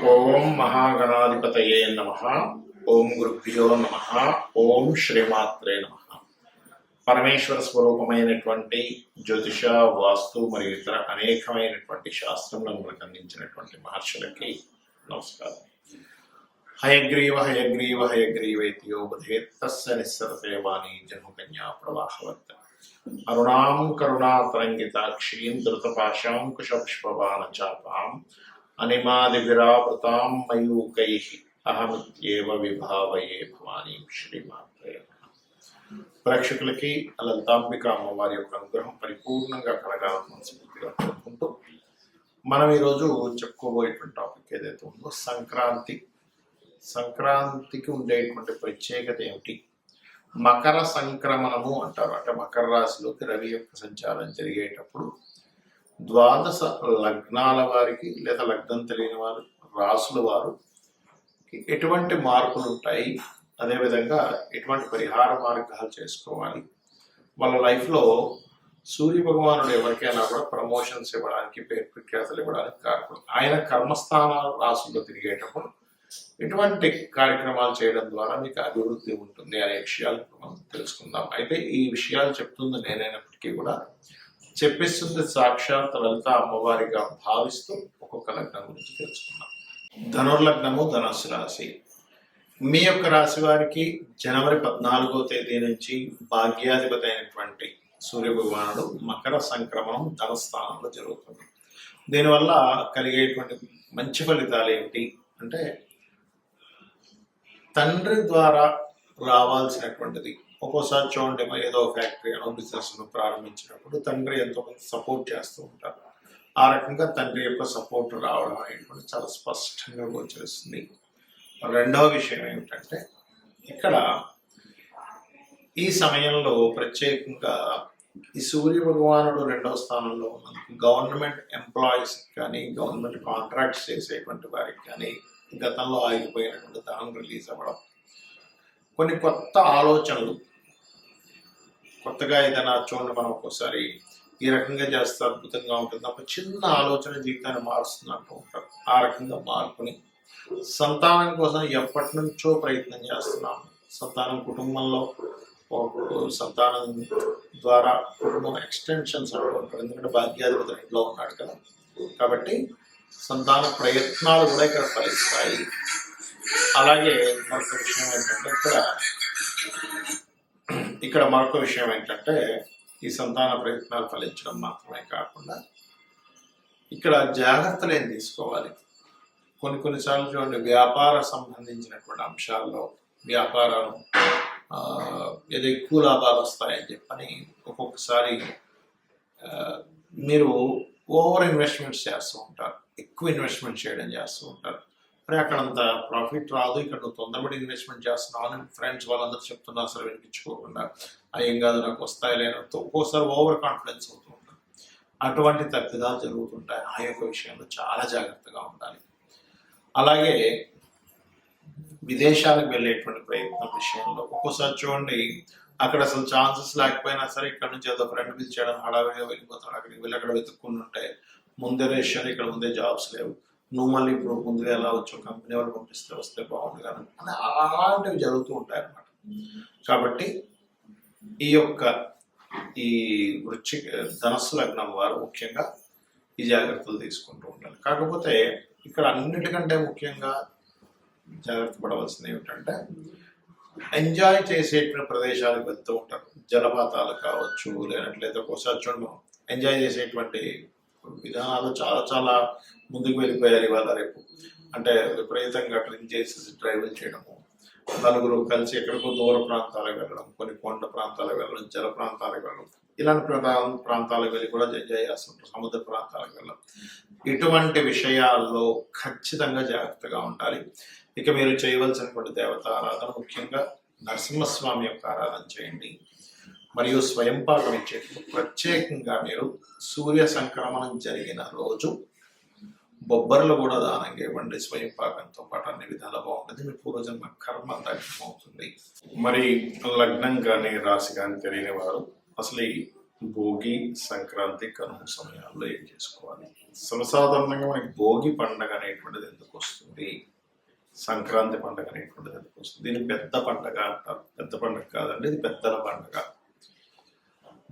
ఓం మహాగణాధిపతయే నమః. ఓం గురుభ్యో నమః. ఓం శ్రీమాత్రే నమః. పరమేశ్వర స్వరూపమైనటువంటి జ్యోతిష, వాస్తు మరియు ఇతర అనేకమైనటువంటి శాస్త్రములను మనకు అందించినటువంటి మహర్షులకి నమస్కారం. హయగ్రీవ హయగ్రీవ హయగ్రీవేతియో బధేత్ తస్య నిస్సరతే వాణి జన్మకన్యా ప్రవాహవత్. అరుణాం కరుణాతరంగితాక్షీం ధృతపాశాంకుశపుష్పబాణచాపాం అనిమాదివిరావృతాం మయూకైః అహమిత్యేవ విభావయే భవానీం శ్రీమాత్రే నమః. ప్రేక్షకులకి లలితాంబిక అమ్మవారి యొక్క అనుగ్రహం పరిపూర్ణంగా కలగాలని మనస్ఫూర్తిగా కోరుకుంటూ మనం ఈరోజు చెప్పుకోబోయేటువంటి టాపిక్ ఏదైతే ఉందో సంక్రాంతికి ఉండేటువంటి ప్రత్యేకత ఏమిటి? మకర సంక్రమణము అంటారు. అంటే మకర రాశిలోకి రవి యొక్క సంచారం జరిగేటప్పుడు ద్వాదశ లగ్నాల వారికి లేదా లగ్నం తెలియని వారు, రాసుల వారు ఎటువంటి మార్పులు ఉంటాయి, అదేవిధంగా ఎటువంటి పరిహార మార్గాలు చేసుకోవాలి, వాళ్ళ లైఫ్లో సూర్య భగవానుడు ఎవరికైనా కూడా ప్రమోషన్స్ ఇవ్వడానికి, పేరు ప్రఖ్యాతలు ఇవ్వడానికి కారణం, ఆయన కర్మస్థానాల రాసుల్లో తిరిగేటప్పుడు ఎటువంటి కార్యక్రమాలు చేయడం ద్వారా మీకు అభివృద్ధి ఉంటుంది అనే విషయాలు మనం తెలుసుకుందాం. అయితే ఈ విషయాలు చెప్తుంది నేనైనప్పటికీ కూడా చెప్పిస్తుంది సాక్షాత్ లలిత అమ్మవారిగా భావిస్తూ ఒక్కొక్క లగ్నం గురించి తెలుసుకుందాం. ధనుర్లగ్నము ధనుస్సు రాశి. మీ యొక్క రాశి వారికి జనవరి 14వ తేదీ నుంచి భాగ్యాధిపతి అయినటువంటి సూర్య భగవానుడు మకర సంక్రమణం ధనస్థానంలో జరుగుతుంది. దీనివల్ల కలిగేటువంటి మంచి ఫలితాలు ఏమిటి అంటే, తండ్రి ద్వారా రావాల్సినటువంటిది, ఒక్కోసారి చూడండి ఏదో ఫ్యాక్టరీ అనో బిజినెస్ను ప్రారంభించినప్పుడు తండ్రి ఎంతో కొంత సపోర్ట్ చేస్తూ ఉంటారు. ఆ రకంగా తండ్రి యొక్క సపోర్ట్ రావడం అనేటువంటి చాలా స్పష్టంగా గోచరిస్తుంది. రెండవ విషయం ఏమిటంటే, ఇక్కడ ఈ సమయంలో ప్రత్యేకంగా ఈ సూర్య భగవానుడు 2వ స్థానంలో ఉన్నందుకు గవర్నమెంట్ ఎంప్లాయీస్ కానీ, గవర్నమెంట్ కాంట్రాక్ట్స్ చేసేటువంటి వారికి కానీ, గతంలో ఆగిపోయినటువంటి ధనం రిలీజ్ అవ్వడం, కొన్ని కొత్త ఆలోచనలు, కొత్తగా ఏదైనా చూడండి, మనం ఒక్కోసారి ఈ రకంగా చేస్తే అద్భుతంగా ఉంటుంది, ఒక చిన్న ఆలోచన జీవితాన్ని మారుస్తుంది అంటూ ఉంటారు. ఆ రకంగా మార్పుని సంతానం కోసం ఎప్పటి నుంచో ప్రయత్నం చేస్తున్నాము. సంతానం కుటుంబంలో సంతానం ద్వారా కుటుంబం ఎక్స్టెన్షన్స్ అంటూ ఉంటారు. ఎందుకంటే భాగ్యాధిపతి ఇంట్లో ఉన్నాడు కదా, కాబట్టి సంతాన ప్రయత్నాలు కూడా ఇక్కడ ఫలిస్తాయి. అలాగే మరొక విషయం ఏంటంటే, ఇక్కడ మరొక విషయం ఏంటంటే, ఈ సంతాన ప్రయత్నాలు ఫలించడం మాత్రమే కాకుండా ఇక్కడ జాగ్రత్తలు ఏం తీసుకోవాలి. కొన్నిసార్లు చూడండి, వ్యాపార సంబంధించినటువంటి అంశాల్లో వ్యాపారం ఏదో ఎక్కువ లాభాలు వస్తాయని చెప్పని ఒక్కొక్కసారి మీరు ఓవర్ ఇన్వెస్ట్మెంట్స్ చేస్తూ ఉంటారు, ఎక్కువ ఇన్వెస్ట్మెంట్ చేయడం చేస్తూ ఉంటారు. మరి అక్కడంత ప్రాఫిట్ రాదు, ఇక్కడ నువ్వు తొందరపడి ఇన్వెస్ట్మెంట్ చేస్తున్నావు అని ఫ్రెండ్స్ వాళ్ళందరూ చెప్తున్నా సరే వినిపించుకోకుండా ఏం కాదు నాకు వస్తాయి లేనంతో ఒక్కోసారి ఓవర్ కాన్ఫిడెన్స్ అవుతూ ఉంటారు. అటువంటి తప్పిదాలు జరుగుతుంటాయి. ఆ యొక్క విషయంలో చాలా జాగ్రత్తగా ఉండాలి. అలాగే విదేశాలకు వెళ్ళేటువంటి ప్రయత్నం విషయంలో ఒక్కోసారి చూడండి, అక్కడ అసలు ఛాన్సెస్ లేకపోయినా సరే ఇక్కడ నుంచి ఏదో ఫ్రెండ్ పిలిచాడు హడావిడిగా వెళ్ళిపోతాడు. అక్కడికి వెళ్ళి అక్కడ వెతుక్కుని ఉంటే ముందే రేషన్, ఇక్కడ ముందే జాబ్స్ లేవు, నువ్వు మళ్ళీ ఇప్పుడు ముందుగా ఎలా వచ్చో కంపెనీ వాళ్ళు పంపిస్తే వస్తే బాగుంది కానీ అని అలాంటివి జరుగుతూ ఉంటాయి అన్నమాట. కాబట్టి ఈ ధనస్సు లగ్నం వారు ముఖ్యంగా ఈ జాగ్రత్తలు తీసుకుంటూ ఉండాలి. కాకపోతే ఇక్కడ అన్నిటికంటే ముఖ్యంగా జాగ్రత్త పడవలసింది ఏమిటంటే, ఎంజాయ్ చేసేటువంటి ప్రదేశాలకు వెళ్తూ ఉంటారు. జలపాతాలు కావచ్చు, లేనట్లయితే ఒకసారి చూడండి ఎంజాయ్ చేసేటువంటి విధానాలు చాలా చాలా ముందుకు వెళ్ళిపోయారు ఇవాళ రేపు. అంటే విపరీతంగా డ్రింక్ చేసి డ్రైవ్లు చేయడము, నలుగురు కలిసి ఎక్కడికో దూర ప్రాంతాలకు వెళ్ళడం, కొన్ని కొండ ప్రాంతాలకు వెళ్ళడం, జల ప్రాంతాలకు వెళ్ళడం, ఇలాంటి ప్రాంతాలకు వెళ్ళి కూడా ఎంజాయ్ చేస్తుంటారు. సముద్ర ప్రాంతాలకు వెళ్ళడం, ఇటువంటి విషయాల్లో ఖచ్చితంగా జాగ్రత్తగా ఉండాలి. ఇక మీరు చేయవలసినటువంటి దేవత ఆరాధన ముఖ్యంగా నరసింహస్వామి యొక్క ఆరాధన చేయండి. మరియు స్వయంపాకం ఇచ్చేటప్పుడు ప్రత్యేకంగా మీరు సూర్య సంక్రమణం జరిగిన రోజు బొబ్బర్లు కూడా దానంగా ఇవ్వండి. స్వయంపాకంతో పాటు అన్ని విధాలా బాగుంటుంది. మీ పూర్వజన్మ కర్మ దగ్ధమవుతుంది. మరి లగ్నం కానీ రాశి కానీ తెలియని వారు అసలు ఈ భోగి, సంక్రాంతి, కనుమ సమయాల్లో ఏం చేసుకోవాలి? సర్వసాధారణంగా మనకి భోగి పండగ అనేటువంటిది ఎందుకు వస్తుంది వస్తుంది, సంక్రాంతి పండుగ అనేటువంటిది ఎందుకు వస్తుంది. దీన్ని పెద్ద పండుగ అంటారు. పెద్ద పండుగ కాదండి, ఇది పెద్దల పండుగ.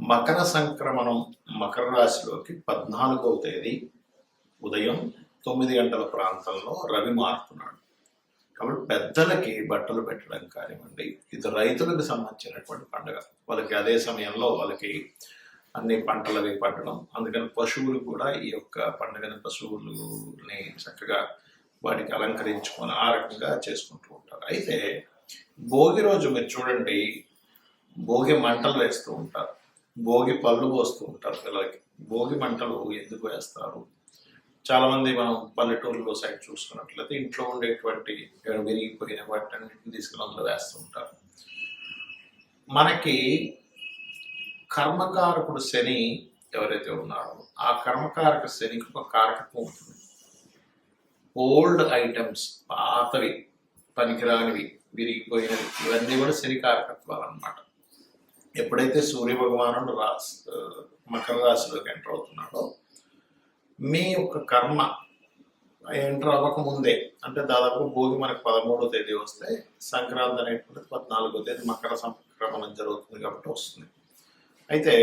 మకర సంక్రమణం మకర రాశిలోకి 14వ తేదీ ఉదయం 9 గంటల ప్రాంతంలో రవి మారుతున్నాడు. కాబట్టి పెద్దలకి బట్టలు పెట్టడం కానివ్వండి, ఇది రైతులకు సంబంధించినటువంటి పండుగ. వాళ్ళకి అదే సమయంలో వాళ్ళకి అన్ని పంటలు అవి పండడం, అందుకని పశువులు కూడా ఈ యొక్క పండుగని పశువులని చక్కగా వాటికి అలంకరించుకొని ఆ రకంగా చేసుకుంటూ ఉంటారు. అయితే భోగి రోజు మీరు చూడండి, భోగి మంటలు వేస్తూ ఉంటారు, భోగి పళ్ళు పోస్తూ ఉంటారు పిల్లలకి. భోగి మంటలు ఎందుకు వేస్తారు? చాలా మంది మనం పల్లెటూరులో సైడ్ చూసుకున్నట్లయితే ఇంట్లో ఉండేటువంటి విరిగిపోయిన వాటిని తీసుకుని అందులో వేస్తూ ఉంటారు. మనకి కర్మకారకుడు శని ఎవరైతే ఉన్నారో ఆ కర్మకారక శనికి ఒక కారకత్వం ఉంటుంది. ఓల్డ్ ఐటమ్స్, పాతవి, పనికిరానివి, విరిగిపోయినవి, ఇవన్నీ కూడా శని కారకత్వాలు అన్నమాట. ఎప్పుడైతే సూర్య భగవానుడు మకర రాశిలోకి ఎంటర్ అవుతున్నాడో మీ యొక్క కర్మ ఎంటర్ అవ్వకముందే, అంటే దాదాపు భోగి మనకు 13వ తేదీ వస్తే సంక్రాంతి అనేటువంటిది 14వ తేదీ మకర సంక్రమణం జరుగుతుంది కాబట్టి వస్తుంది. అయితే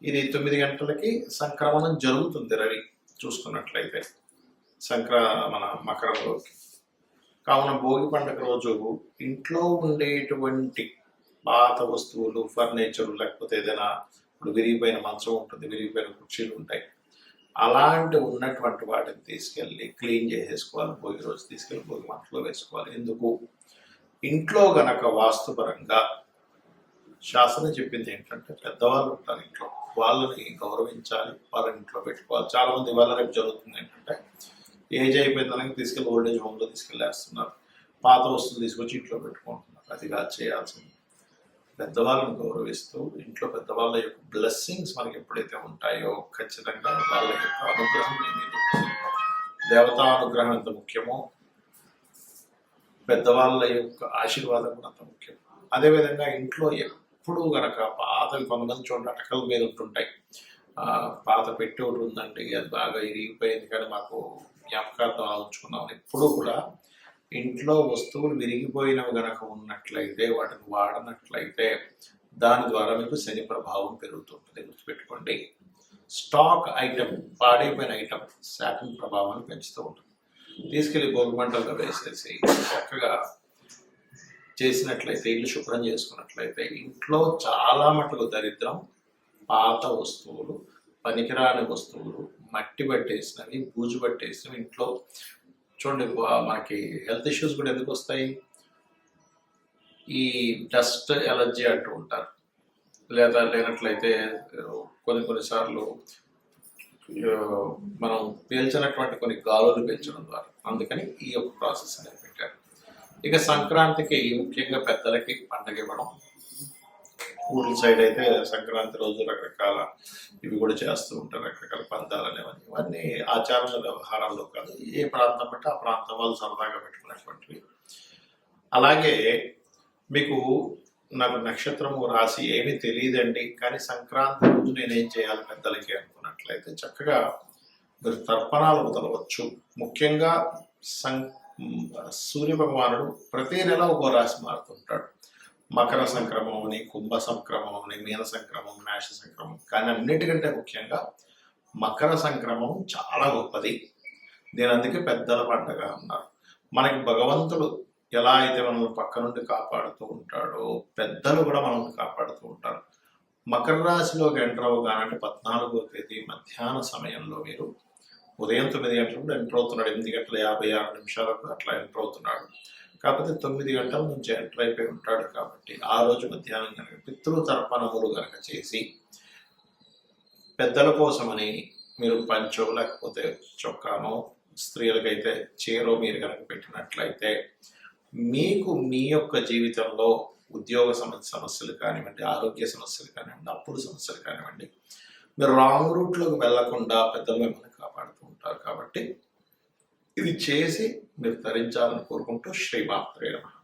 ఇది 9 గంటలకి సంక్రమణం జరుగుతుంది రవి చూసుకున్నట్లయితే మన మకరంలోకి. కావున భోగి పండుగ రోజు ఇంట్లో ఉండేటువంటి పాత వస్తువులు, ఫర్నిచర్, లేకపోతే ఏదైనా ఇప్పుడు విరిగిపోయిన మంచం ఉంటుంది, విరిగిపోయిన కుర్చీలు ఉంటాయి, అలాంటి ఉన్నటువంటి వాటిని తీసుకెళ్ళి క్లీన్ చేసేసుకోవాలి. భోగి రోజు తీసుకెళ్ళి భోగి మంటలో వేసుకోవాలి. ఎందుకు? ఇంట్లో గనక వాస్తుపరంగా శాస్త్రం చెప్పింది ఏంటంటే పెద్దవాళ్ళు ఉంటారు ఇంట్లో, వాళ్ళని గౌరవించాలి, వాళ్ళని ఇంట్లో పెట్టుకోవాలి. చాలా మంది ఇవాళ రేపు జరుగుతుంది ఏంటంటే ఏజ్ అయిపోయిందని తీసుకెళ్ళి ఓల్డేజ్ హోమ్లో తీసుకెళ్ళేస్తున్నారు, పాత వస్తువులు తీసుకొచ్చి ఇంట్లో పెట్టుకుంటున్నారు. అది కాదు చేయాల్సింది. పెద్దవాళ్ళని గౌరవిస్తూ ఇంట్లో పెద్దవాళ్ళ యొక్క బ్లెస్సింగ్స్ మనకి ఎప్పుడైతే ఉంటాయో ఖచ్చితంగా వాళ్ళ యొక్క అనుగ్రహం దేవతా అనుగ్రహం ఎంత ముఖ్యమో పెద్దవాళ్ళ యొక్క ఆశీర్వాదం కూడా అంత ముఖ్యం. అదేవిధంగా ఇంట్లో ఎప్పుడు గనక పాతవి, కొంతమంది చూడండి అటకల మీద ఉంటుంటాయి, పాత పెట్టి ఒకటి ఉందండి, అది బాగా ఇరిగిపోయింది కానీ మాకు జ్ఞాపకార్థం ఉంచుకున్నాం. ఎప్పుడూ కూడా ఇంట్లో వస్తువులు విరిగిపోయినవి గనక ఉన్నట్లయితే, వాటిని వాడనట్లయితే దాని ద్వారా మీకు శని ప్రభావం పెరుగుతుంటుంది. గుర్తుపెట్టుకోండి, స్టాక్ ఐటమ్, పాడైపోయిన ఐటమ్ శాతం ప్రభావాన్ని పెంచుతూ ఉంటుంది. తీసుకెళ్లి భోగి మంటల్లో వేసేసి చక్కగా చేసినట్లయితే, ఇల్లు శుభ్రం చేసుకున్నట్లయితే ఇంట్లో చాలా మటుకు దరిద్రం, పాత వస్తువులు, పనికిరాని వస్తువులు, మట్టి పట్టేసినవి, బూజు పట్టేసినవి ఇంట్లో చూడండి. మనకి హెల్త్ ఇష్యూస్ కూడా ఎందుకు వస్తాయి? ఈ డస్ట్ ఎలర్జీ అంటూ ఉంటారు, లేదా లేనట్లయితే కొన్నిసార్లు మనం పీల్చినటువంటి కొన్ని గాలులు పీల్చడం ద్వారా. అందుకని ఈ యొక్క ప్రాసెస్ అనేది పెట్టారు. ఇక సంక్రాంతికి ముఖ్యంగా పెద్దలకి పండగ ఇవ్వడం. ఊర్ల సైడ్ అయితే సంక్రాంతి రోజు రకరకాల ఇవి కూడా చేస్తూ ఉంటారు, రకరకాల పందాలు అనేవన్నీ. ఇవన్నీ ఆచారాల వ్యవహారాల్లో కాదు, ఏ ప్రాంతం బట్టి ఆ ప్రాంతం వాళ్ళు సరదాగా పెట్టుకునేటువంటివి. అలాగే మీకు నాకు నక్షత్రము రాశి ఏమీ తెలియదండి, కానీ సంక్రాంతి రోజు నేనేం చేయాలి పెద్దలకి అనుకున్నట్లయితే చక్కగా మీరు తర్పణాలు వదలవచ్చు. ముఖ్యంగా సూర్య భగవానుడు ప్రతి నెల ఒక్కో రాశి మారుతుంటాడు. మకర సంక్రమం అని, కుంభ సంక్రమం అని, మీన సంక్రమం, మేష సంక్రమం. కానీ అన్నిటికంటే ముఖ్యంగా మకర సంక్రమం చాలా గొప్పది. దీని అందుకే పెద్దల పండుగ అన్నారు. మనకి భగవంతుడు ఎలా అయితే మనల్ని పక్క నుండి కాపాడుతూ ఉంటాడో పెద్దలు కూడా మనల్ని కాపాడుతూ ఉంటారు. మకర రాశిలోకి ఎంటర్ అవగానంటే 14వ తేదీ మధ్యాహ్న సమయంలో మీరు ఉదయం 9 గంటలకు ఎంటర్ అవుతున్నాడు, 8:56 అట్లా ఎంటర్ అవుతున్నాడు. కాకపోతే 9 గంటల నుంచి ఎంటర్ అయిపోయి ఉంటాడు. కాబట్టి ఆ రోజు మధ్యాహ్నం కనుక పితృతర్పణములు కనుక చేసి పెద్దల కోసమని మీరు పంచో లేకపోతే చొక్కానో, స్త్రీలకైతే చీరో మీరు కనుక పెట్టినట్లయితే మీకు మీ యొక్క జీవితంలో ఉద్యోగ సమస్యలు కానివ్వండి, ఆరోగ్య సమస్యలు కానివ్వండి, అప్పుల సమస్యలు కానివ్వండి, మీరు రాంగ్ రూట్లోకి వెళ్లకుండా పెద్దలు మిమ్మల్ని కాపాడుతూ ఉంటారు. కాబట్టి ఇది చేసి మీరు తరించాలని కోరుకుంటూ శ్రీమాత్రే నమః.